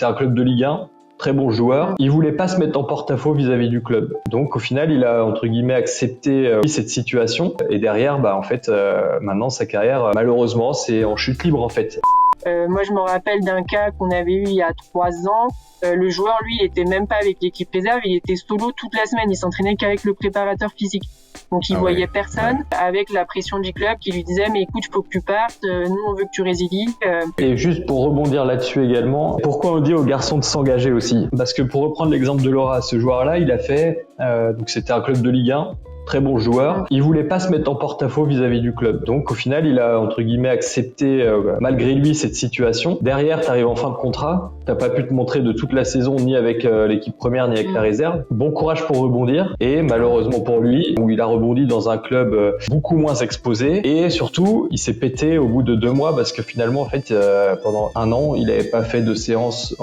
C'est un club de Ligue 1. Très bon joueur. Il voulait pas se mettre en porte-à-faux vis-à-vis du club. Donc au final, il a entre guillemets accepté cette situation. Et derrière, maintenant sa carrière, malheureusement, c'est en chute libre en fait. Moi, je me rappelle d'un cas qu'on avait eu il y a 3 ans. Le joueur, lui, il était même pas avec l'équipe réserve, il était solo toute la semaine. Il s'entraînait qu'avec le préparateur physique. Donc, il voyait personne, avec la pression du club qui lui disait « Mais écoute, faut que tu partes, nous, on veut que tu résilies. » Et juste pour rebondir là-dessus également, pourquoi on dit aux garçons de s'engager aussi? Parce que pour reprendre l'exemple de Laura, ce joueur-là, il a fait, donc c'était un club de Ligue 1, très bon joueur. Il voulait pas se mettre en porte-à-faux vis-à-vis du club. Donc au final, il a entre guillemets accepté malgré lui cette situation. Derrière, t'arrives en fin de contrat, t'as pas pu te montrer de toute la saison ni avec l'équipe première ni avec la réserve. Bon courage pour rebondir. Et malheureusement pour lui, où il a rebondi dans un club beaucoup moins exposé. Et surtout, il s'est pété au bout de 2 mois parce que finalement, en fait, pendant 1 an, il avait pas fait de séance